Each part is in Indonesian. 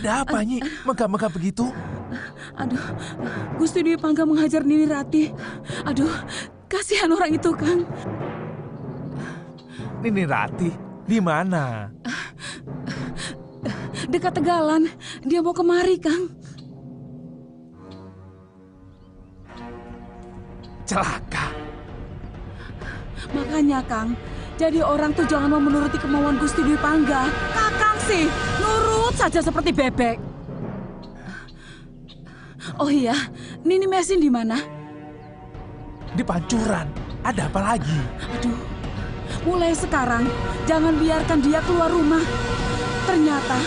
Ada apa, Nyi? Megah-megah begitu? Aduh, Gusti Dwi Pangga menghajar Nini Rati. Aduh, kasihan orang itu, Kang. Nini Rati, di mana? Dekat Tegalan, dia mau kemari, Kang. Celaka. Makanya, Kang, jadi orang tuh jangan mau menuruti kemauan Gusti Dwi Pangga. Kakang sih, nurut saja seperti bebek. Oh iya, Nini Mesin di mana? Di Pancuran. Ada apa lagi? Aduh, mulai sekarang jangan biarkan dia keluar rumah. Ternyata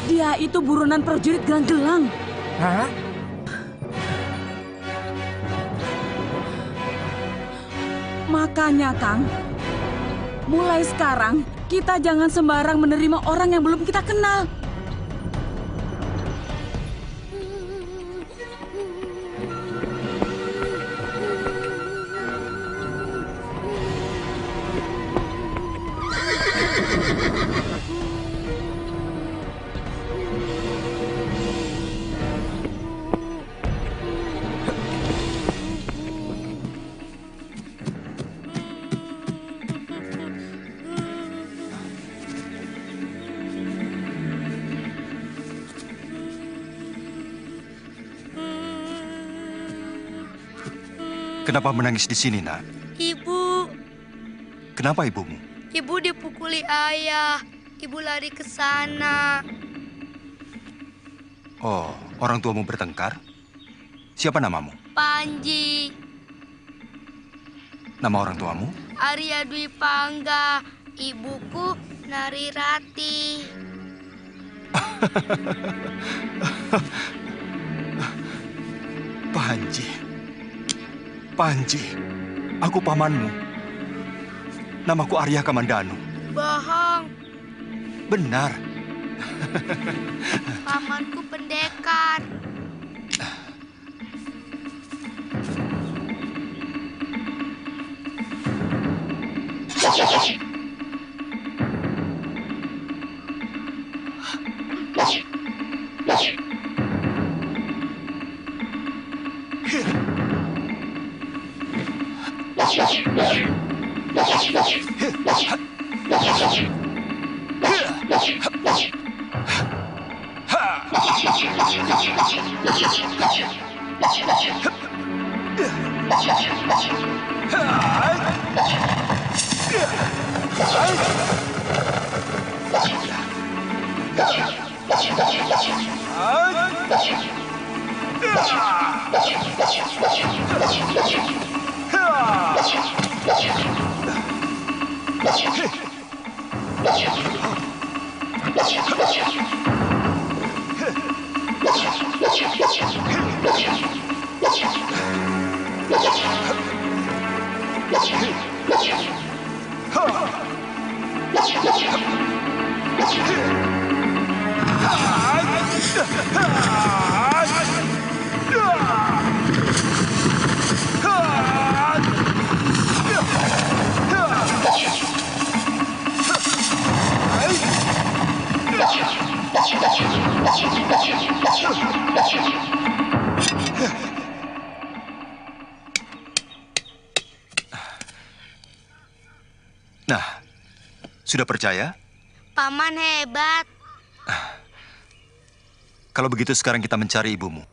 dia itu buronan prajurit gelang-gelang. Hah? Makanya, Kang, mulai sekarang kita jangan sembarang menerima orang yang belum kita kenal. Kenapa menangis di sini, Nak? Ibu. Kenapa ibumu? Ibu dipukuli ayah. Ibu lari ke sana. Oh, orang tuamu bertengkar? Siapa namamu? Panji. Nama orang tuamu? Arya Dwi Pangga. Ibuku Nari Rati. Panji. Panji, aku pamanmu. Namaku Arya Kamandanu. Bohong. Benar. Pamanku pendekar. Nah, sudah percaya? Paman hebat. Kalau begitu sekarang kita mencari ibumu.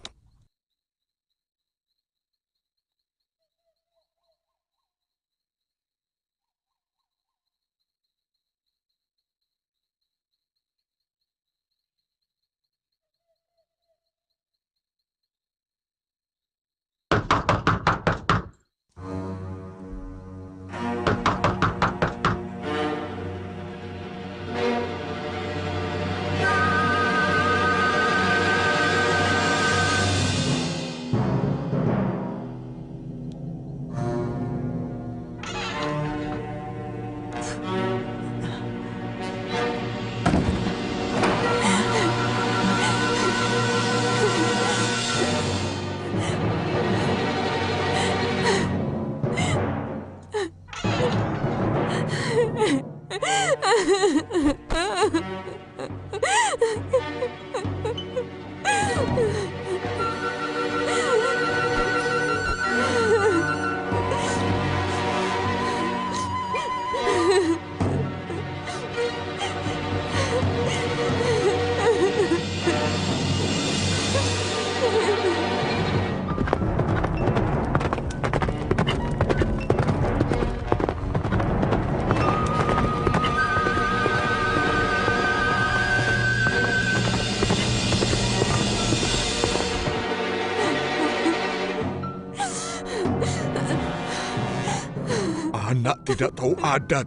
Anak tidak tahu adat.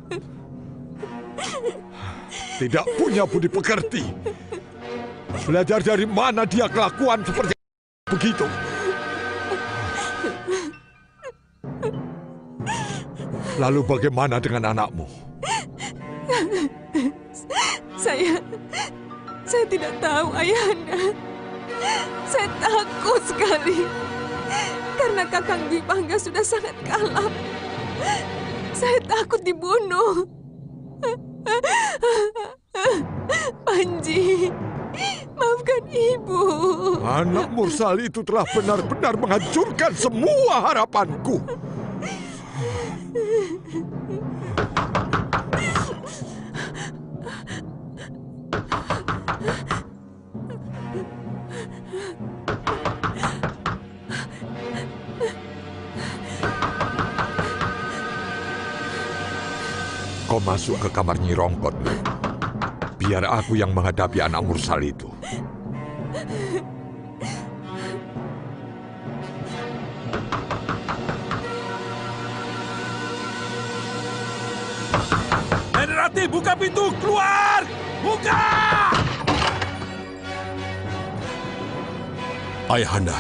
Tidak punya budi pekerti. Belajar dari mana dia kelakuan seperti begitu? Lalu bagaimana dengan anakmu? Saya tidak tahu, Ayahanda. Saya takut sekali. Karena Kakang Dwi Pangga sudah sangat kalap. Saya takut dibunuh. Panji, maafkan Ibu. Anak Mursali itu telah benar-benar menghancurkan semua harapanku. Kau masuk ke kamar Nyi Rongkot. Biar aku yang menghadapi anak Mursal itu. Rati, buka pintu! Keluar! Buka! Ayahanda.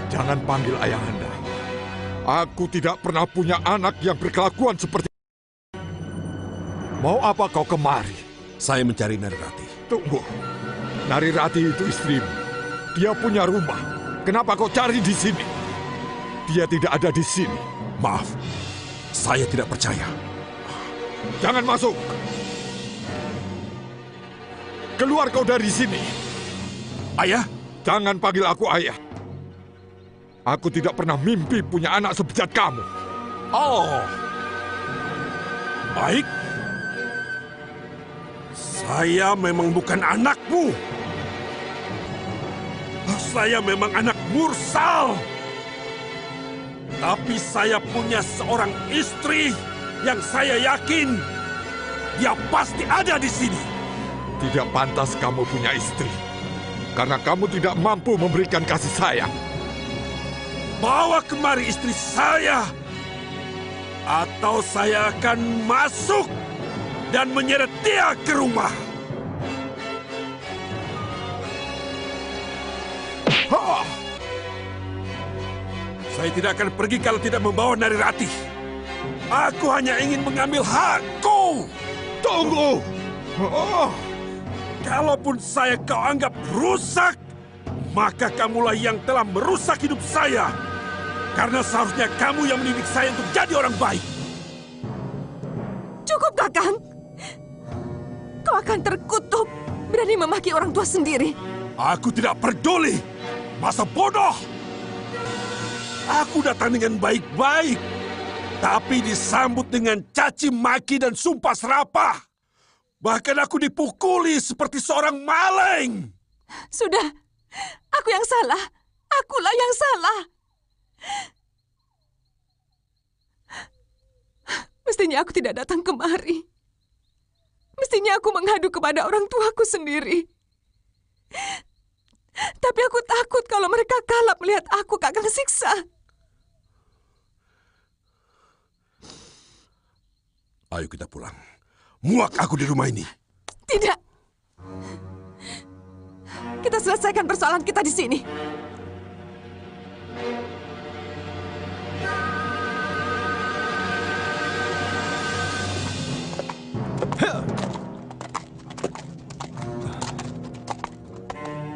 Jangan panggil Ayahanda. Aku tidak pernah punya anak yang berkelakuan seperti... Mau apa kau kemari? Saya mencari Narirati. Tunggu. Narirati itu istrimu. Dia punya rumah. Kenapa kau cari di sini? Dia tidak ada di sini. Maaf, saya tidak percaya. Jangan masuk. Keluar kau dari sini. Ayah? Jangan panggil aku ayah. Aku tidak pernah mimpi punya anak sebejat kamu. Oh. Baik. Saya memang bukan anakmu. Saya memang anak Mursal. Tapi saya punya seorang istri yang saya yakin dia pasti ada di sini. Tidak pantas kamu punya istri. Karena kamu tidak mampu memberikan kasih sayang. Bawa kemari istri saya. Atau saya akan masuk dan menyeret dia ke rumah. Ha! Saya tidak akan pergi kalau tidak membawa Narirati. Aku hanya ingin mengambil hakku. Tunggu! Oh. Kalaupun saya kau anggap rusak, maka kamulah yang telah merusak hidup saya. Karena seharusnya kamu yang mendidik saya untuk jadi orang baik. Cukup, Kakang. Kau akan terkutuk berani memaki orang tua sendiri. Aku tidak peduli. Masa bodoh. Aku datang dengan baik-baik. tapi disambut dengan caci maki dan sumpah serapah. Bahkan aku dipukuli seperti seorang maling. Sudah, aku yang salah. Akulah yang salah. Mestinya aku tidak datang kemari. Mestinya aku mengadu kepada orang tuaku sendiri. Tapi aku takut kalau mereka kalap melihat aku Kakang siksa. Ayo kita pulang. Muak aku di rumah ini. Tidak. Kita selesaikan persoalan kita di sini.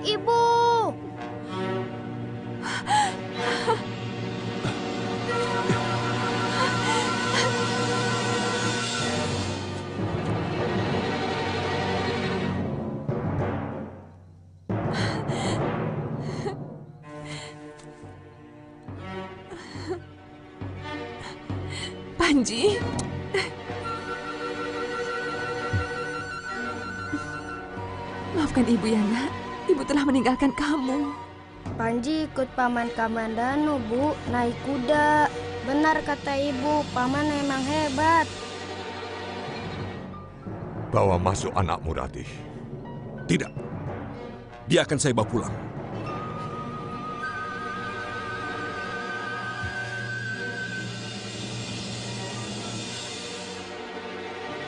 Ibu! Panji. Maafkan ibu ya, nak. Ibu telah meninggalkan kamu. Panji ikut paman Kamandanu, Bu, naik kuda. Benar kata ibu, paman memang hebat. Bawa masuk anakmu, Ratih. Tidak. Dia akan saya bawa pulang.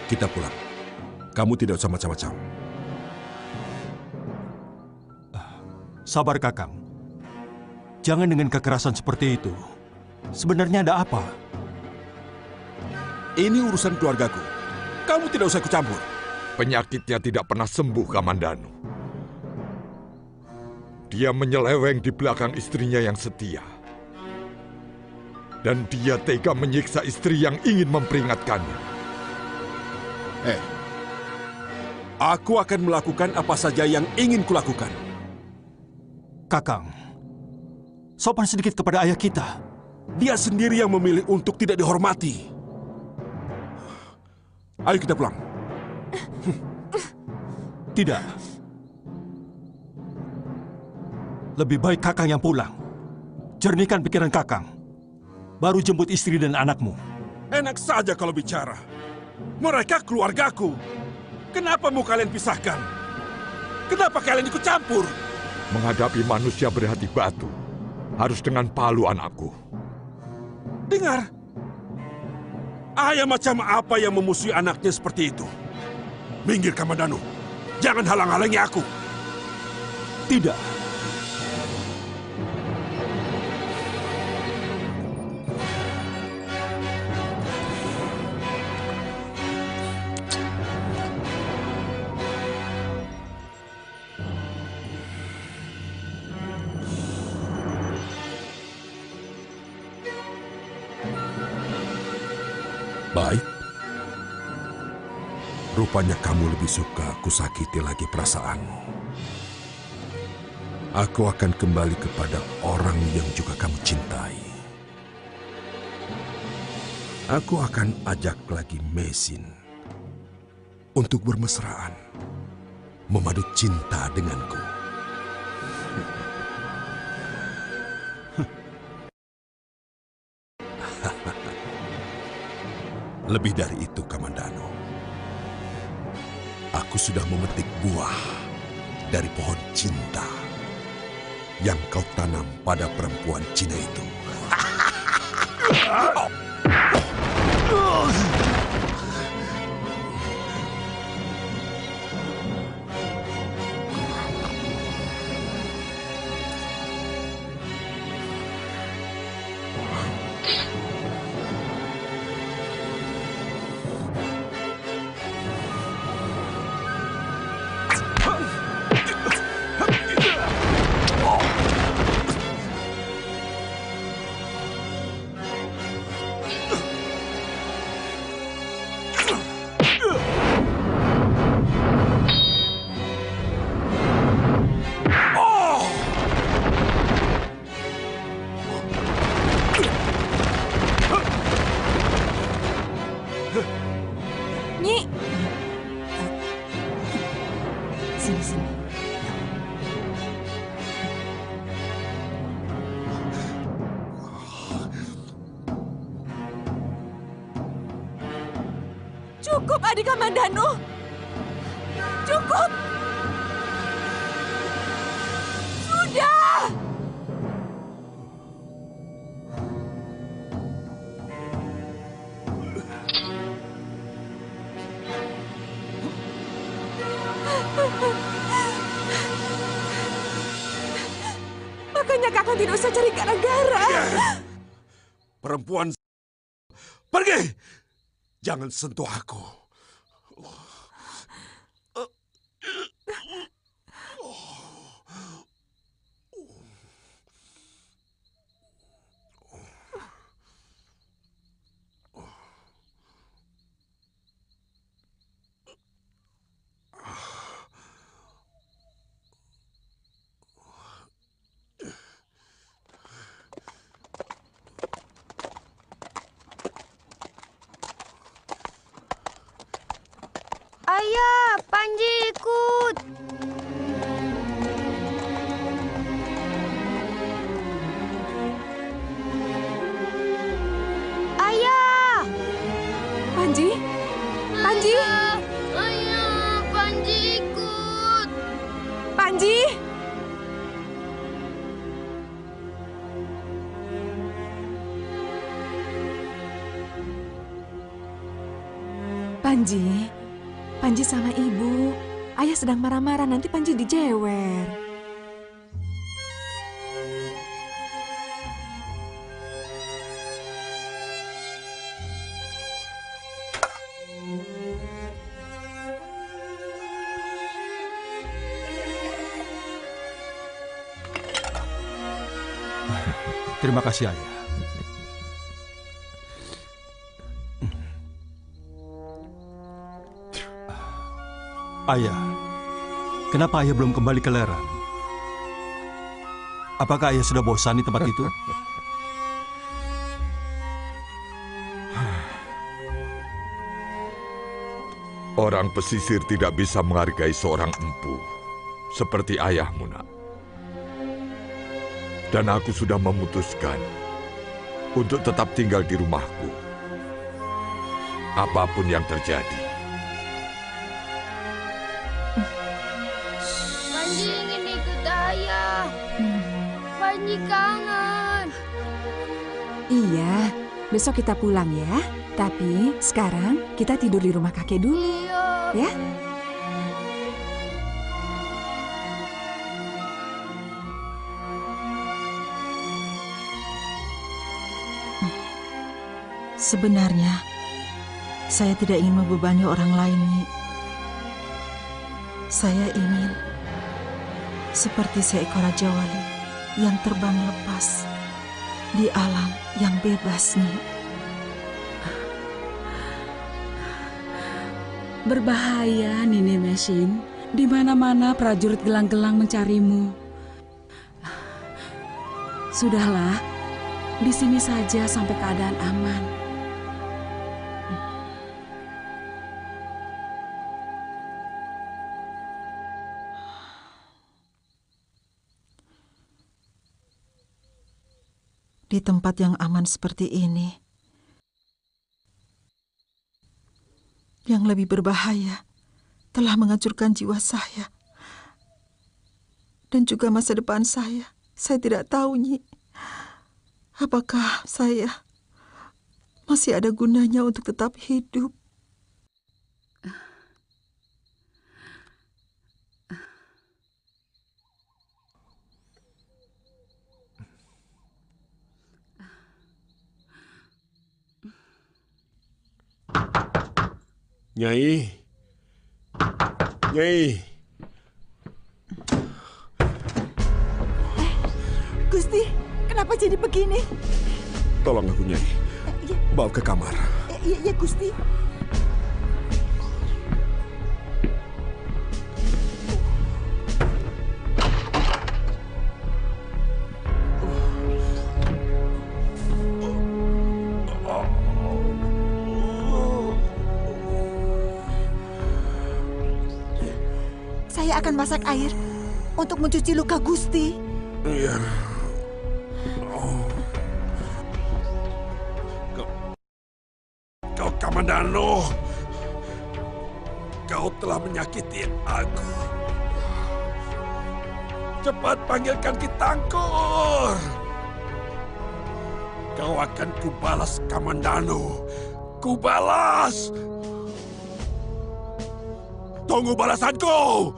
Kita pulang. Kamu tidak usah macam-macam. Sabar, Kakang. Jangan dengan kekerasan seperti itu. Sebenarnya ada apa? Ini urusan keluargaku. Kamu tidak usah ikut campur. Penyakitnya tidak pernah sembuh, Kamandanu. Dia menyeleweng di belakang istrinya yang setia. Dan dia tega menyiksa istri yang ingin memperingatkannya. Aku akan melakukan apa saja yang ingin kulakukan. Kakang, sopan sedikit kepada ayah kita. Dia sendiri yang memilih untuk tidak dihormati. Ayo kita pulang. Tidak. Lebih baik Kakang yang pulang. Jernihkan pikiran Kakang. Baru jemput istri dan anakmu. Enak saja kalau bicara. Mereka keluargaku. Kenapa mau kalian pisahkan? Kenapa kalian ikut campur? Menghadapi manusia berhati batu, harus dengan palu, anakku. Dengar. Ayah macam apa yang memusuhi anaknya seperti itu? Minggir, Kamandanu. Jangan halang-halangi aku. Tidak. Baik. Rupanya kamu lebih suka aku sakiti lagi perasaanmu. Aku akan kembali kepada orang yang juga kamu cintai. Aku akan ajak lagi Mesin untuk bermesraan, memadu cinta denganku. Lebih dari itu, Kamandanu. Aku sudah memetik buah dari pohon cinta yang kau tanam pada perempuan Cina itu. Cukup, adik Kamandanu. Cukup. Sudah. Makanya kakak tidak usah cari gara-gara. Perempuan, pergi! Jangan sentuh aku. Ayah, Panji ikut. Ayah. Panji? Panji? Ayah, Panji ikut. Panji? Panji? Panji sama ibu. Ayah sedang marah-marah, nanti Panji dijewer. Terima kasih, Ayah. Ayah, kenapa Ayah belum kembali ke Lerang? Apakah Ayah sudah bosan di tempat itu? Orang pesisir tidak bisa menghargai seorang empu seperti ayahmu, nak. Dan aku sudah memutuskan untuk tetap tinggal di rumahku. Apapun yang terjadi. Panji ingin ikut ayah. Panji kangen. Iya, besok kita pulang ya. Tapi sekarang kita tidur di rumah kakek dulu, Iya. ya? Sebenarnya, saya tidak ingin membebani orang lain, Nyi. Saya ingin seperti seekor Raja Wali yang terbang lepas di alam yang bebas, Nyi. Berbahaya, Nini Mesin. Di mana-mana prajurit gelang-gelang mencarimu. Sudahlah, di sini saja sampai keadaan aman. Di tempat yang aman seperti ini, yang lebih berbahaya telah menghancurkan jiwa saya dan juga masa depan saya. Saya tidak tahu, Nyi, apakah saya masih ada gunanya untuk tetap hidup. Nyai. Nyai. Gusti, kenapa jadi begini? Tolong aku, Nyai. Bawa ke kamar. Iya, Gusti. Saya akan masak air untuk mencuci luka Gusti. Iya. Kau Kamandanu. kau telah menyakiti aku. Cepat panggilkan Kitangkur. Kau akan kubalas, Kamandanu. Kubalas. Tunggu balasanku.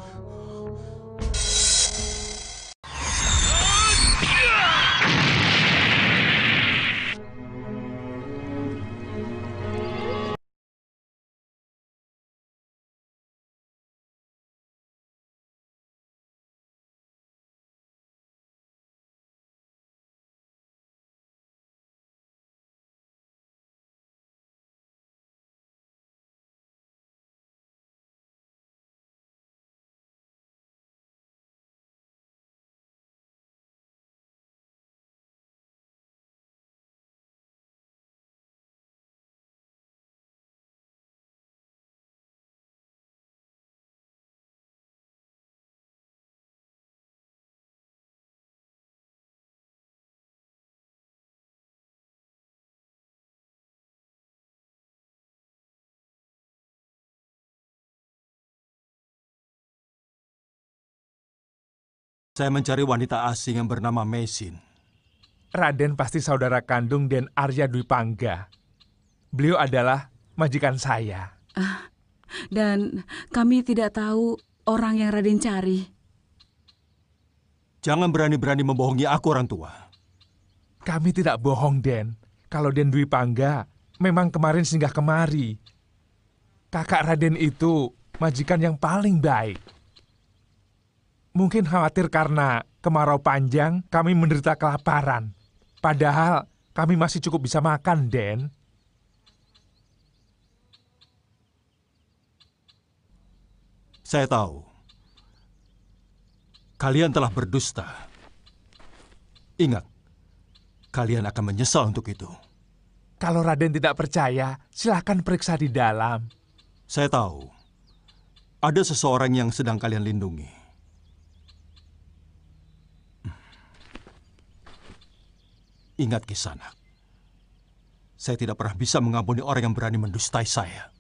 Saya mencari wanita asing yang bernama Mesin. Raden pasti saudara kandung Den Arya Dwi Pangga. Beliau adalah majikan saya. Dan kami tidak tahu orang yang Raden cari. Jangan berani-berani membohongi aku, orang tua. Kami tidak bohong, Den. Kalau Den Dwi Pangga memang kemarin singgah kemari. Kakak Raden itu majikan yang paling baik. Mungkin khawatir karena kemarau panjang kami menderita kelaparan. Padahal kami masih cukup bisa makan, Den. Saya tahu. Kalian telah berdusta. Ingat, kalian akan menyesal untuk itu. Kalau Raden tidak percaya, silakan periksa di dalam. Saya tahu. Ada seseorang yang sedang kalian lindungi. Ingat, Kisanak. Saya tidak pernah bisa mengampuni orang yang berani mendustai saya.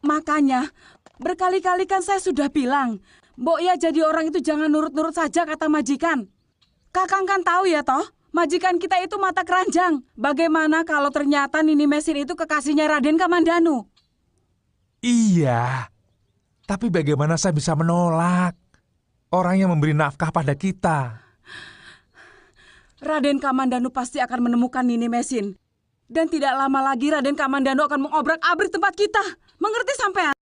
Makanya, berkali-kali kan saya sudah bilang, Mbok ya jadi orang itu jangan nurut-nurut saja kata majikan. Kakang kan tahu ya toh, majikan kita itu mata keranjang. Bagaimana kalau ternyata Nini Mesin itu kekasihnya Raden Kamandanu? Iya, tapi bagaimana saya bisa menolak orang yang memberi nafkah pada kita? Raden Kamandanu pasti akan menemukan Nini Mesin. Dan tidak lama lagi Raden Kamandanu akan mengobrak-abrik tempat kita. Mengerti sampean?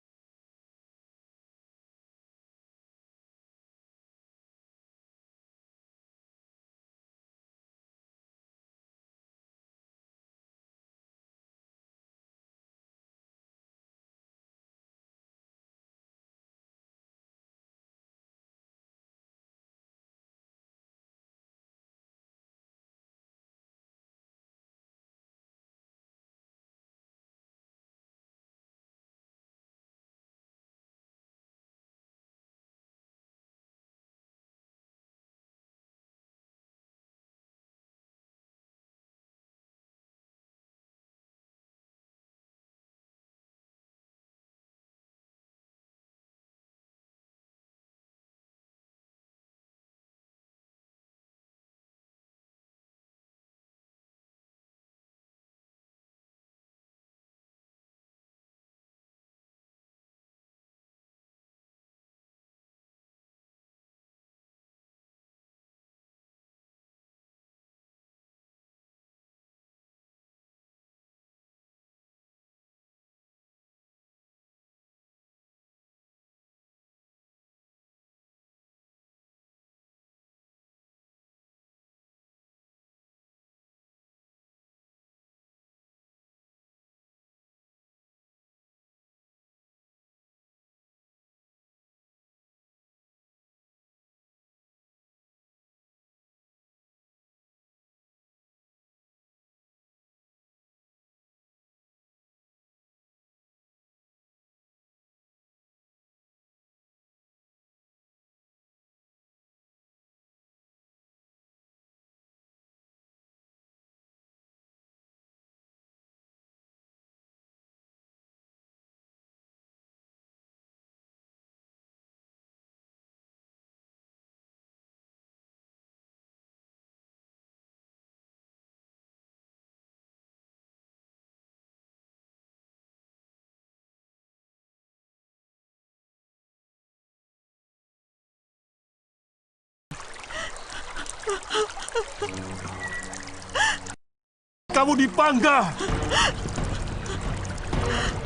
Kamu dipangga.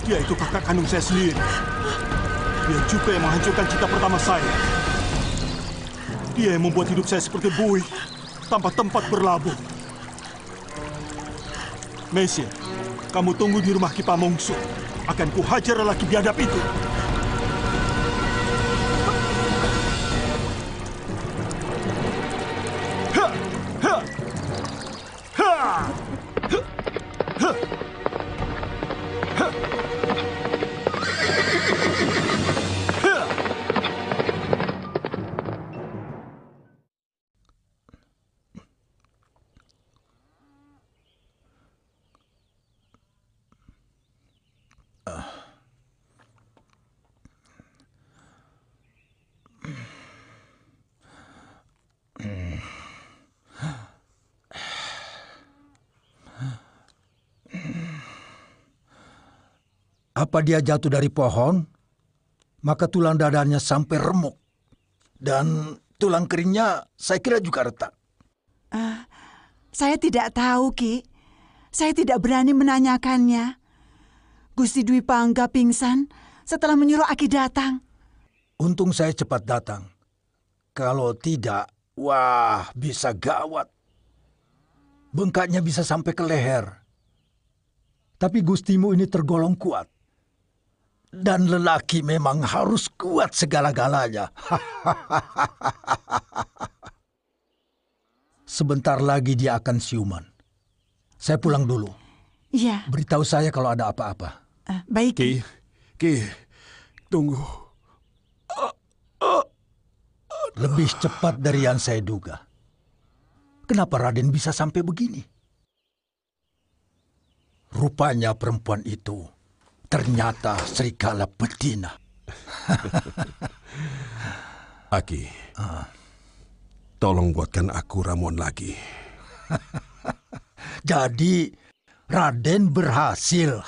Dia itu kakak kandung saya sendiri. Dia juga yang menghancurkan cita pertama saya. Dia yang membuat hidup saya seperti buih, tanpa tempat berlabuh. Mesia, kamu tunggu di rumah Ki Pamongsu. Akan kuhajar lelaki biadab itu. Ha! Ha! Ha! Ha! Ha! Ha! Apa dia jatuh dari pohon, maka tulang dadanya sampai remuk. Dan tulang keringnya saya kira juga retak. Saya tidak tahu, Ki. Saya tidak berani menanyakannya. Gusti Dwi Pangga pingsan setelah menyuruh Aki datang. Untung saya cepat datang. Kalau tidak, wah bisa gawat. Bengkaknya bisa sampai ke leher. Tapi gustimu ini tergolong kuat. Dan lelaki memang harus kuat segala-galanya. Sebentar lagi dia akan siuman. Saya pulang dulu. Iya. Beritahu saya kalau ada apa-apa. Baik. Ki, tunggu. Lebih cepat dari yang saya duga. Kenapa Raden bisa sampai begini? Rupanya perempuan itu ternyata serigala betina. Aki, tolong buatkan aku ramuan lagi. Jadi Raden berhasil.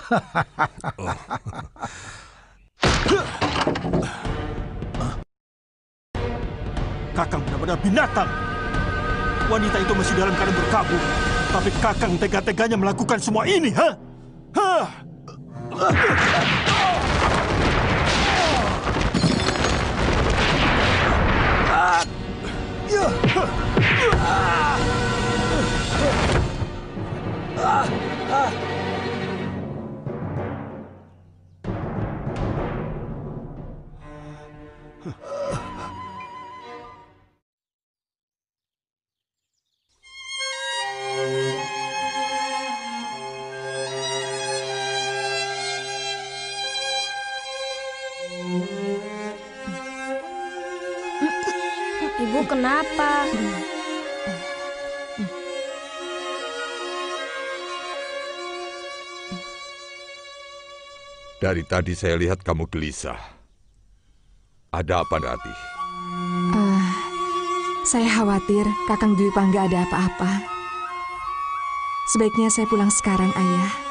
Kakang benar-benar binatang. Wanita itu masih dalam keadaan berkabung. Tapi Kakang tega-teganya melakukan semua ini, ha? Hah? Ibu kenapa? Dari tadi saya lihat kamu gelisah. Ada apa, Rati? Saya khawatir Kakang Dwi Pangga ada apa-apa. Sebaiknya saya pulang sekarang, Ayah.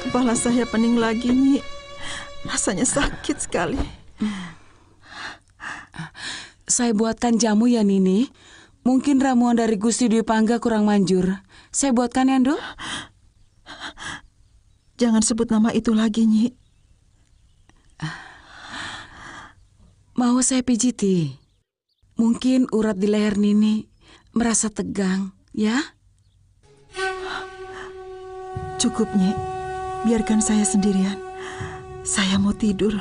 Kepala saya pening lagi, Nyi. Rasanya sakit sekali. Saya buatkan jamu ya, Nini. Mungkin ramuan dari Gusti Dwi Pangga kurang manjur. Saya buatkan ya, Nduk. Jangan sebut nama itu lagi, Nyi. Mau saya pijiti? Mungkin urat di leher Nini merasa tegang, ya? Cukup, Nyi. Biarkan saya sendirian. Saya mau tidur.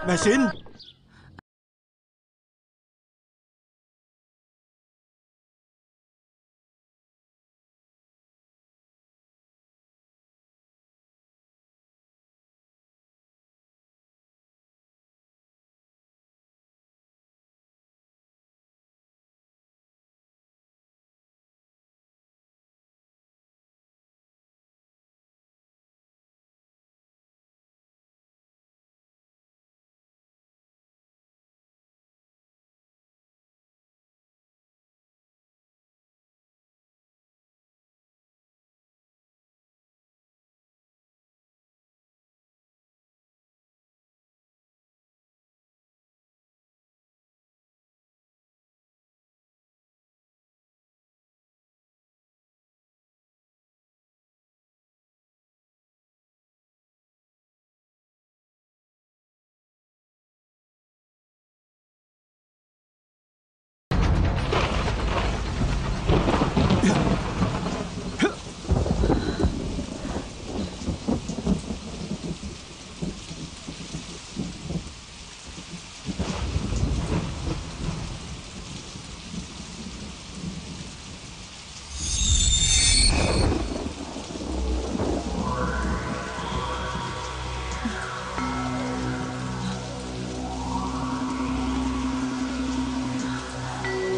Mesin?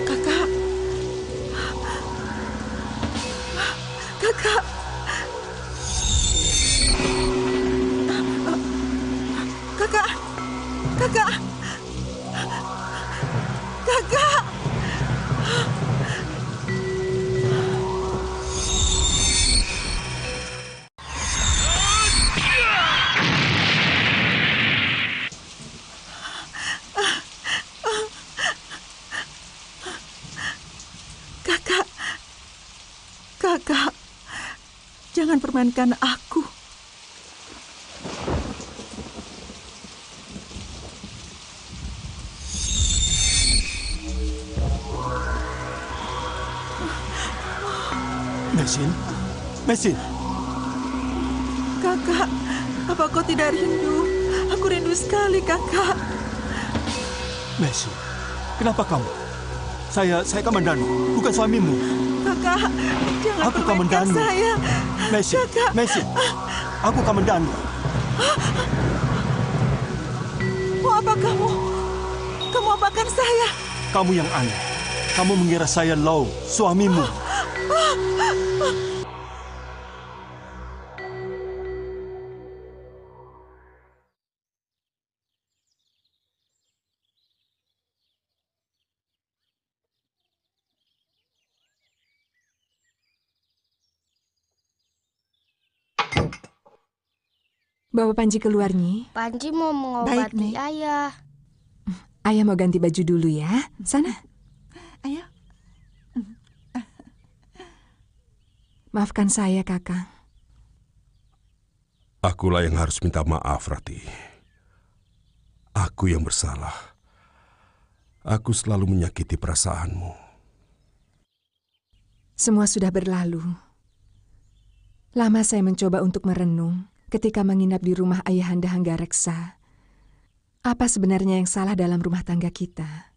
Kakak. Kakak. Kakak. Kakak. Kakak. Kakak. Jangan permainkan aku. Mesin? Mesin? Kakak, apa kau tidak rindu? Aku rindu sekali, kakak. Mesin, kenapa kamu? Saya Kamandanu, bukan suamimu. Kakak, jangan Aku permainkan Kamandanu. saya. Mesin, Kakak. Mesin, aku Kamandanu. Mau apa kamu? Kamu apakan saya? Kamu yang aneh. Kamu mengira saya Lau, suamimu. Bawa Panji keluar, Nyi. Panji mau Baik, mengobati Nek. ayah. Ayah mau ganti baju dulu ya. Sana. Ayo. Maafkan saya, Kakang. Akulah yang harus minta maaf, Rati. Aku yang bersalah. Aku selalu menyakiti perasaanmu. Semua sudah berlalu. Lama saya mencoba untuk merenung ketika menginap di rumah Ayahanda Hanggareksa. Apa sebenarnya yang salah dalam rumah tangga kita?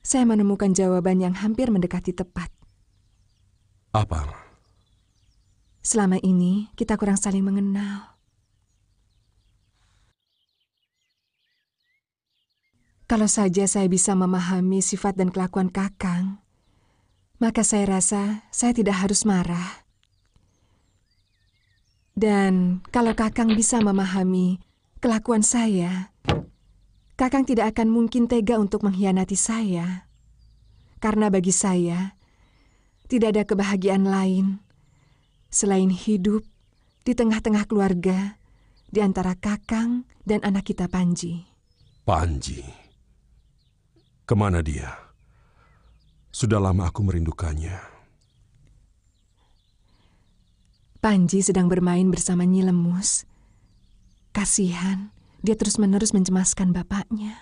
Saya menemukan jawaban yang hampir mendekati tepat. Apa? Selama ini kita kurang saling mengenal. Kalau saja saya bisa memahami sifat dan kelakuan Kakang, maka saya rasa saya tidak harus marah. Dan kalau Kakang bisa memahami kelakuan saya, Kakang tidak akan mungkin tega untuk mengkhianati saya. Karena bagi saya, tidak ada kebahagiaan lain selain hidup di tengah-tengah keluarga di antara Kakang dan anak kita Panji. Panji. Kemana dia? Sudah lama aku merindukannya. Panji sedang bermain bersama Nyi Lemus. Kasihan, dia terus-menerus mencemaskan bapaknya.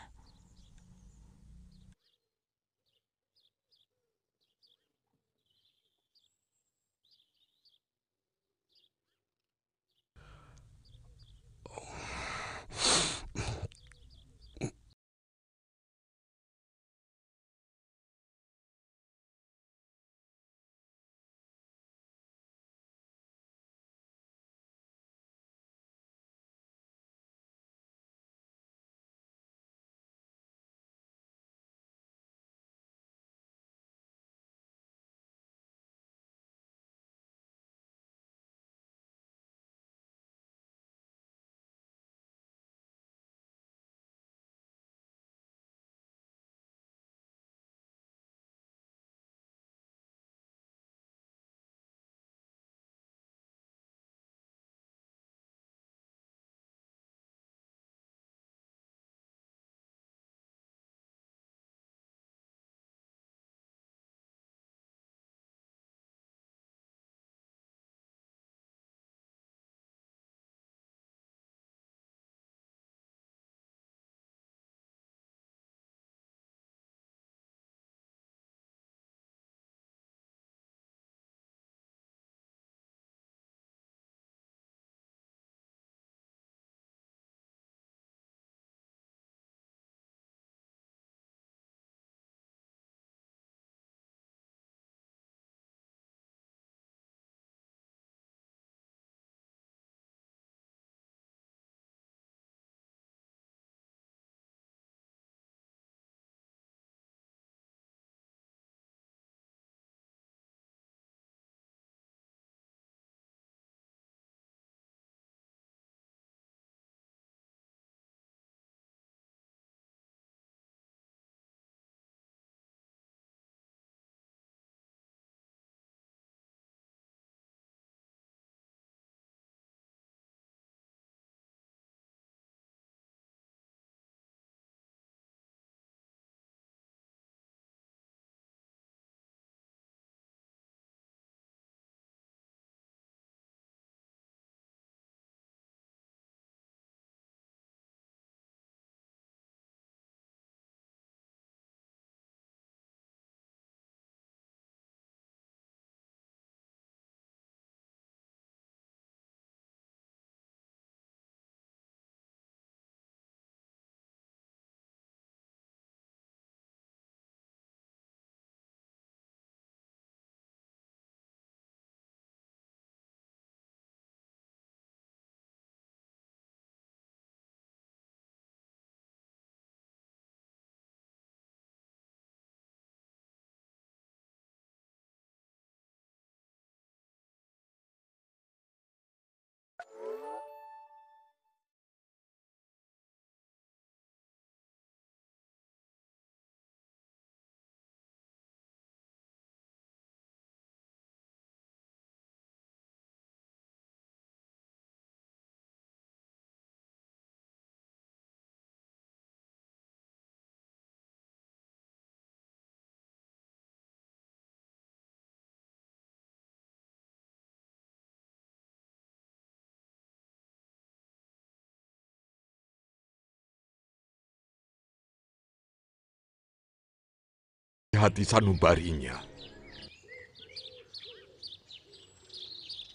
hati sanubarinya.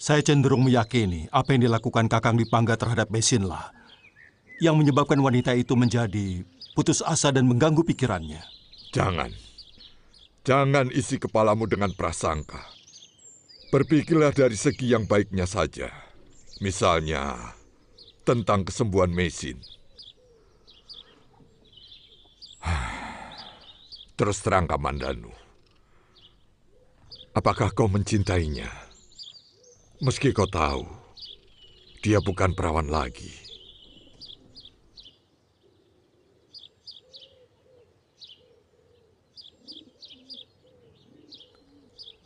Saya cenderung meyakini apa yang dilakukan Kakang Dwi Pangga terhadap Mesinlah yang menyebabkan wanita itu menjadi putus asa dan mengganggu pikirannya. Jangan isi kepalamu dengan prasangka. Berpikirlah dari segi yang baiknya saja. Misalnya, tentang kesembuhan Mesin. Terus terang, Kamandanu. Apakah kau mencintainya? Meski kau tahu, dia bukan perawan lagi.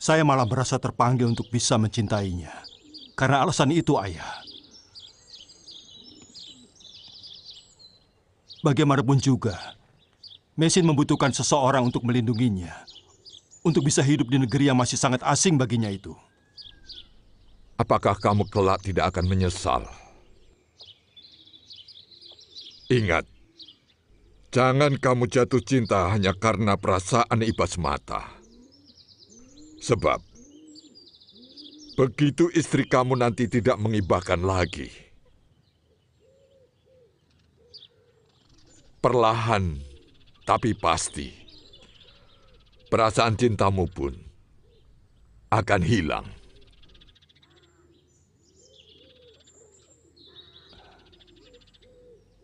Saya malah merasa terpanggil untuk bisa mencintainya. Karena alasan itu, Ayah. Bagaimanapun juga, Mesin membutuhkan seseorang untuk melindunginya. Untuk bisa hidup di negeri yang masih sangat asing baginya itu. Apakah kamu kelak tidak akan menyesal? Ingat, jangan kamu jatuh cinta hanya karena perasaan iba semata. Sebab, begitu istri kamu nanti tidak mengibahkan lagi, perlahan tapi pasti, perasaan cintamu pun akan hilang.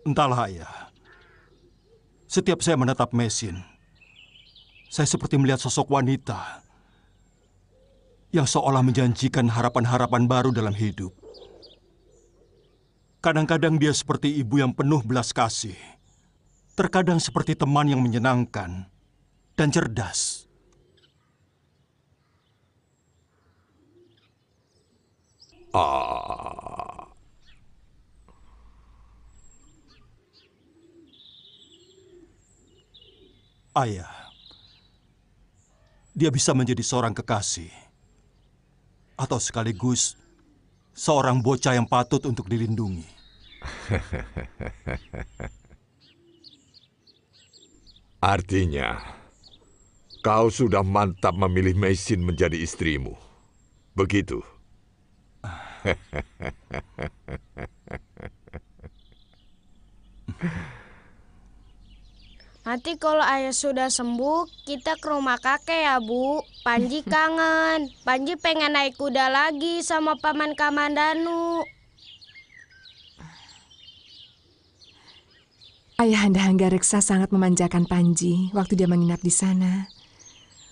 Entahlah, Ayah. Setiap saya menatap Mesin, saya seperti melihat sosok wanita yang seolah menjanjikan harapan-harapan baru dalam hidup. Kadang-kadang dia seperti ibu yang penuh belas kasih. Terkadang seperti teman yang menyenangkan dan cerdas. Ayah, dia bisa menjadi seorang kekasih. Atau sekaligus seorang bocah yang patut untuk dilindungi. Artinya, kau sudah mantap memilih Mesin menjadi istrimu. Begitu? Nanti kalau Ayah sudah sembuh, kita ke rumah kakek ya, Bu. Panji kangen. Panji pengen naik kuda lagi sama Paman Kamandanu. Ayahanda Hanggareksa sangat memanjakan Panji waktu dia menginap di sana.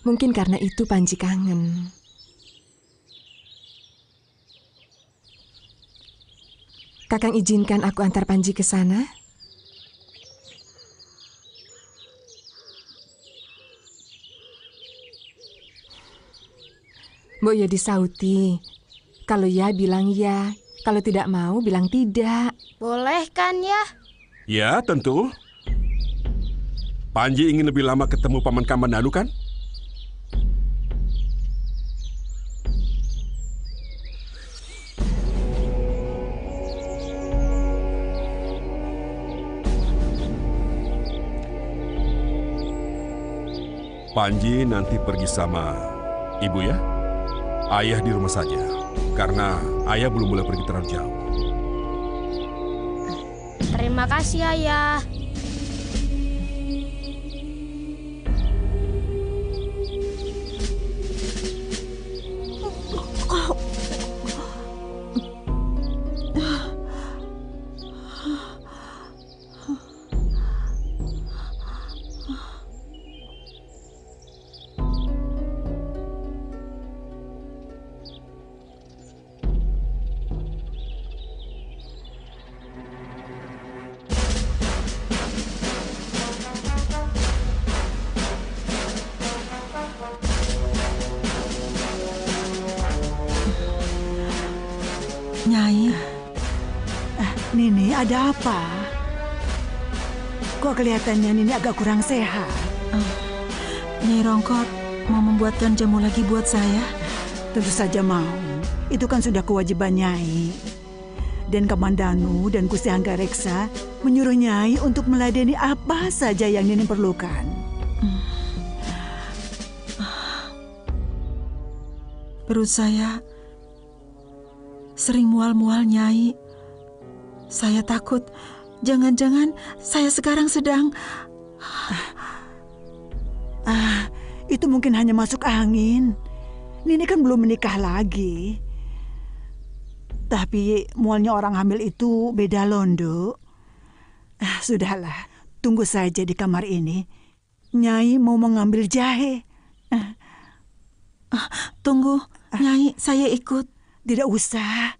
Mungkin karena itu Panji kangen. Kakang izinkan aku antar Panji ke sana? Mbok ya disauti. Kalau ya bilang ya, kalau tidak mau bilang tidak. Boleh kan ya? Ya, tentu. Panji ingin lebih lama ketemu Paman Kamandanu kan? Panji nanti pergi sama ibu ya. Ayah di rumah saja, karena ayah belum boleh pergi terlalu jauh. Terima kasih, Ayah. Nyai, Nini ada apa? Kok kelihatannya Nini agak kurang sehat? Nyai Rongkot mau membuatkan jamu lagi buat saya? Tentu saja mau. Itu kan sudah kewajiban Nyai. Dan Kamandanu dan Gusti Hanggareksa menyuruh Nyai untuk meladeni apa saja yang Nini perlukan. Perut saya sering mual-mual, Nyai. Saya takut jangan-jangan saya sekarang sedang... Itu mungkin hanya masuk angin. Nini kan belum menikah lagi. Tapi mualnya orang hamil itu beda londo. Sudahlah, tunggu saja di kamar ini. Nyai mau mengambil jahe. Tunggu, Nyai, saya ikut. Tidak usah.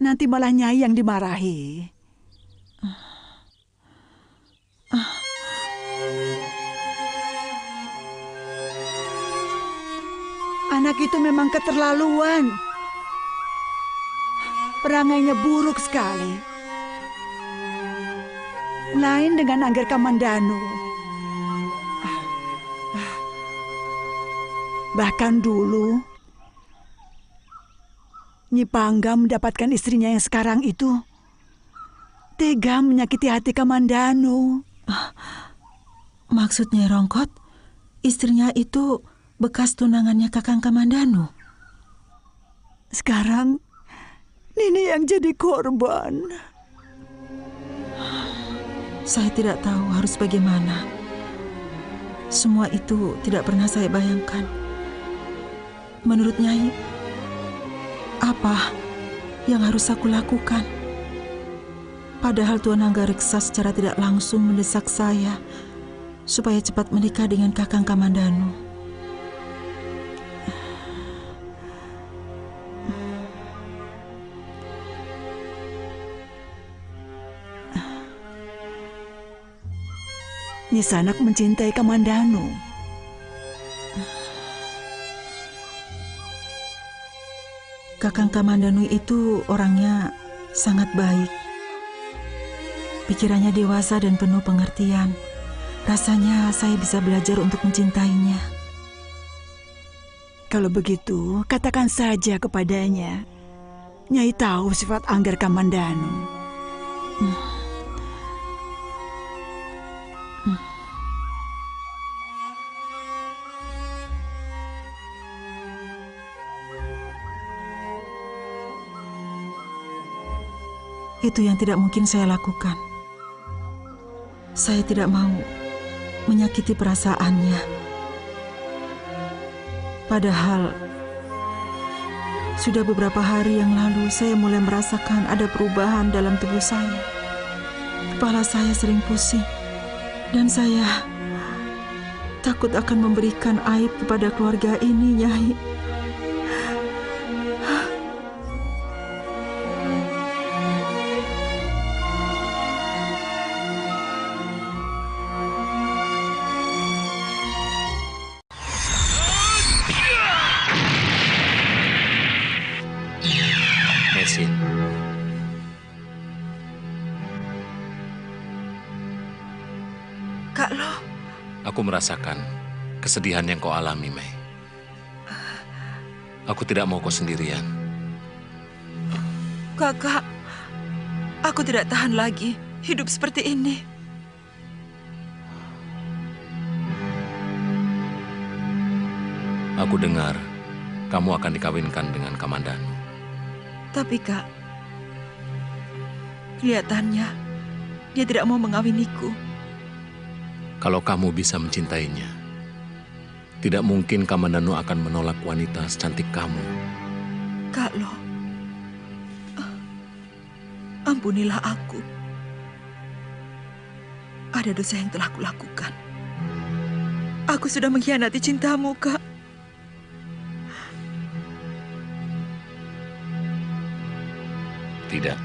Nanti malah Nyai yang dimarahi. Anak itu memang keterlaluan. Perangainya buruk sekali. Lain dengan Angger Kamandanu. Bahkan dulu, Nyi Pangga mendapatkan istrinya yang sekarang itu tega menyakiti hati Kamandanu. Maksudnya Rongkot, istrinya itu bekas tunangannya Kakang Kamandanu. Sekarang Nini yang jadi korban. Saya tidak tahu harus bagaimana. Semua itu tidak pernah saya bayangkan. Menurut Nyai, apa yang harus aku lakukan? Padahal Tuan Anggareksa secara tidak langsung mendesak saya supaya cepat menikah dengan Kakang Kamandanu. Nyi Sanak mencintai Kamandanu. Kakang Kamandanu itu orangnya sangat baik. Pikirannya dewasa dan penuh pengertian. Rasanya saya bisa belajar untuk mencintainya. Kalau begitu, katakan saja kepadanya. Nyai tahu sifat Angger Kamandanu. Itu yang tidak mungkin saya lakukan. Saya tidak mau menyakiti perasaannya. Padahal sudah beberapa hari yang lalu saya mulai merasakan ada perubahan dalam tubuh saya. Kepala saya sering pusing dan saya takut akan memberikan aib kepada keluarga ini, Nyai. Kak Lo. Aku merasakan kesedihan yang kau alami, Mei. Aku tidak mau kau sendirian. Kakak, aku tidak tahan lagi hidup seperti ini. Aku dengar kamu akan dikawinkan dengan Kamandanu. Tapi Kak, kelihatannya dia tidak mau mengawiniku. Kalau kamu bisa mencintainya, tidak mungkin Kamandanu akan menolak wanita secantik kamu. Kak Lo, ampunilah aku. Ada dosa yang telah kulakukan. Aku sudah mengkhianati cintamu, Kak. Tidak.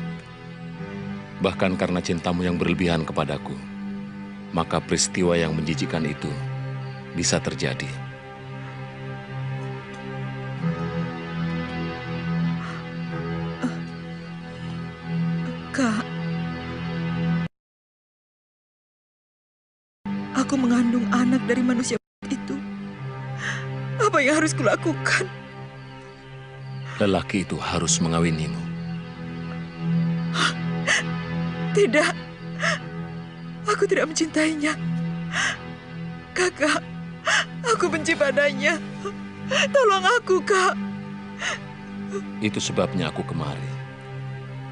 Bahkan karena cintamu yang berlebihan kepadaku, maka peristiwa yang menjijikkan itu bisa terjadi. Kak, aku mengandung anak dari manusia itu. Apa yang harus kulakukan? Lelaki itu harus mengawinimu. Tidak. Aku tidak mencintainya. Kakak, aku benci padanya. Tolong aku, Kak. Itu sebabnya aku kemari.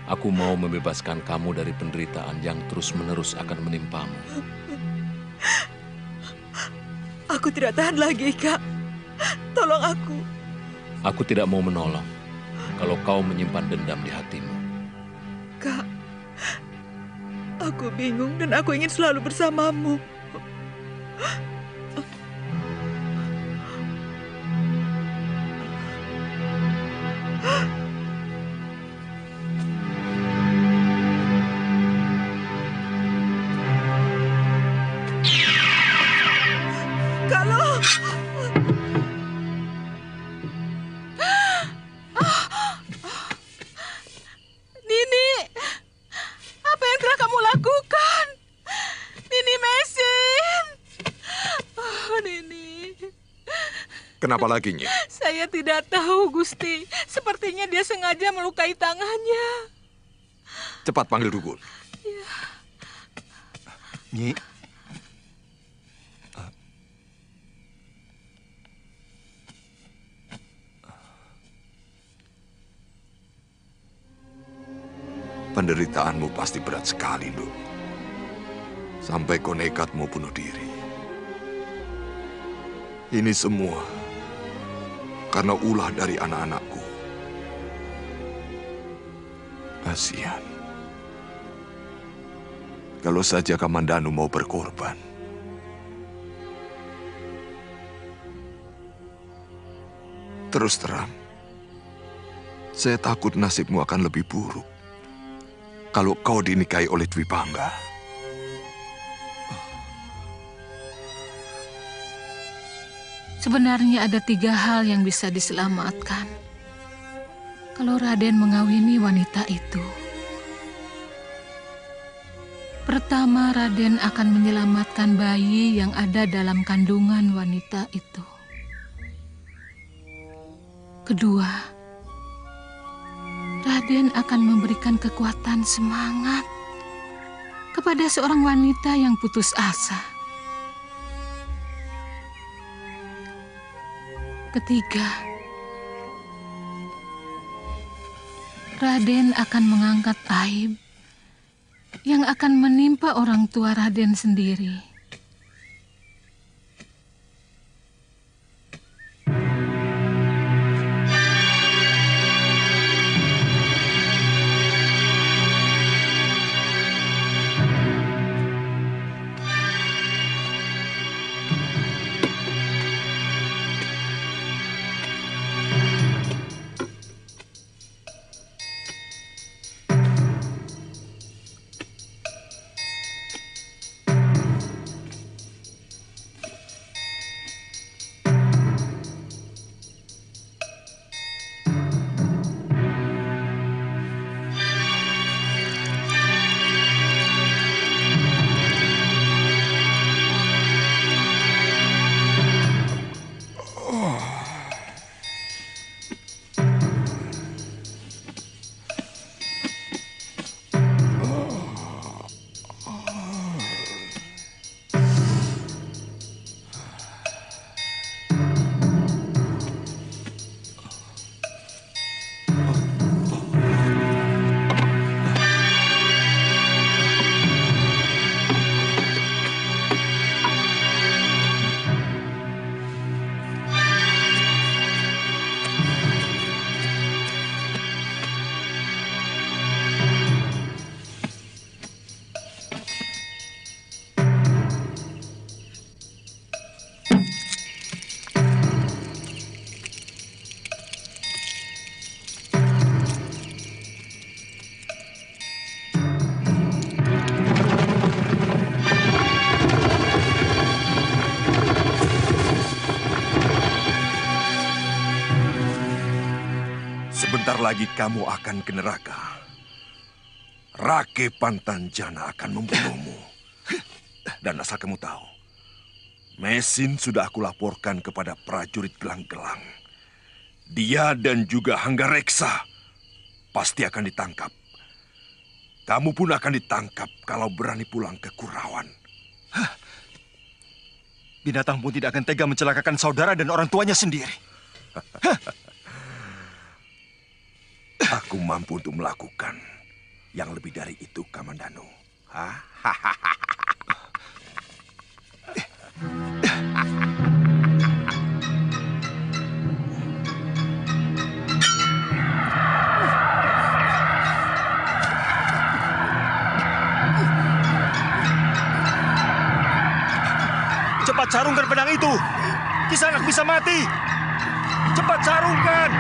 Aku mau membebaskan kamu dari penderitaan yang terus-menerus akan menimpamu. Aku tidak tahan lagi, Kak. Tolong aku. Aku tidak mau menolong kalau kau menyimpan dendam di hatimu. Kak, aku bingung dan aku ingin selalu bersamamu. Kenapa lagi, Nyi? Saya tidak tahu, Gusti. Sepertinya dia sengaja melukai tangannya. Cepat panggil dukun. Ya. Nyi. Penderitaanmu pasti berat sekali, Nduk. Sampai kau nekat mau bunuh diri. Ini semua karena ulah dari anak-anakku. Kasihan. Kalau saja Kamandanu mau berkorban. Terus terang, saya takut nasibmu akan lebih buruk kalau kau dinikahi oleh Dwi Pangga. Sebenarnya ada 3 hal yang bisa diselamatkan kalau Raden mengawini wanita itu. Pertama, Raden akan menyelamatkan bayi yang ada dalam kandungan wanita itu. Kedua, Raden akan memberikan kekuatan semangat kepada seorang wanita yang putus asa. Ketiga, Raden akan mengangkat aib yang akan menimpa orang tua Raden sendiri. Sebentar lagi kamu akan ke neraka. Rake Pantanjana akan membunuhmu. Dan asal kamu tahu, Mesin sudah aku laporkan kepada prajurit gelang-gelang. Dia dan juga Hanggareksa pasti akan ditangkap. Kamu pun akan ditangkap kalau berani pulang ke Kurawan. Binatang pun tidak akan tega mencelakakan saudara dan orang tuanya sendiri. Aku mampu untuk melakukan yang lebih dari itu, Kamandanu. Cepat sarungkan pedang itu. Kisanak bisa mati. Cepat sarungkan.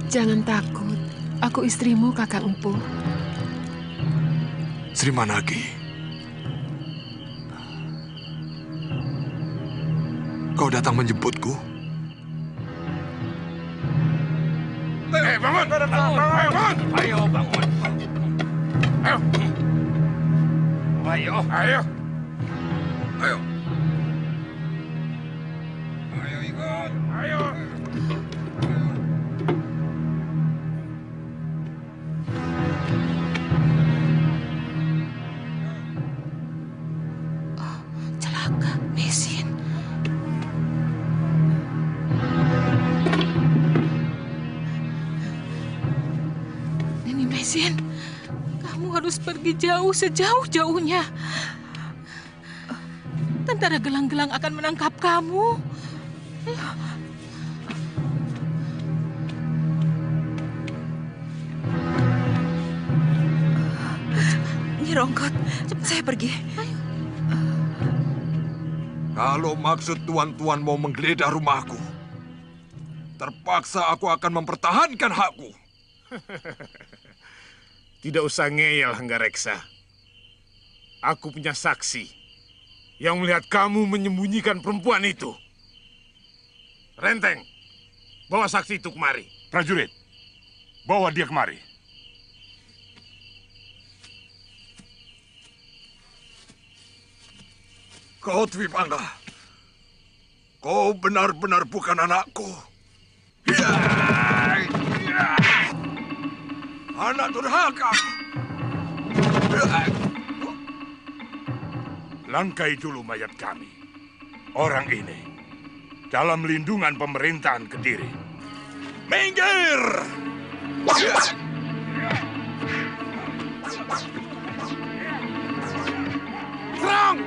Jangan takut. Aku istrimu, Kakang Empu. Sri Managi. Kau datang menjemputku? Bangun! Bangun! Ayo, bangun! Ayo! Ayo! Ayo! Ayo! Ayo ikut! Ayo! Celaka, Mesin. Nini Mesin, kamu harus pergi jauh sejauh-jauhnya. Tentara gelang-gelang akan menangkap kamu. Nyi Rongkot, cepat saya pergi. Kalau maksud tuan-tuan mau menggeledah rumahku, terpaksa aku akan mempertahankan hakku. Tidak usah ngeyel, Hanggareksa. Aku punya saksi yang melihat kamu menyembunyikan perempuan itu. Renteng, bawa saksi itu kemari. Prajurit, bawa dia kemari. Kau Dwi Pangga, kau benar-benar bukan anakku. Anak durhaka. Langkai dulu mayat kami. Orang ini dalam lindungan pemerintahan Kediri. Minggir! Serang!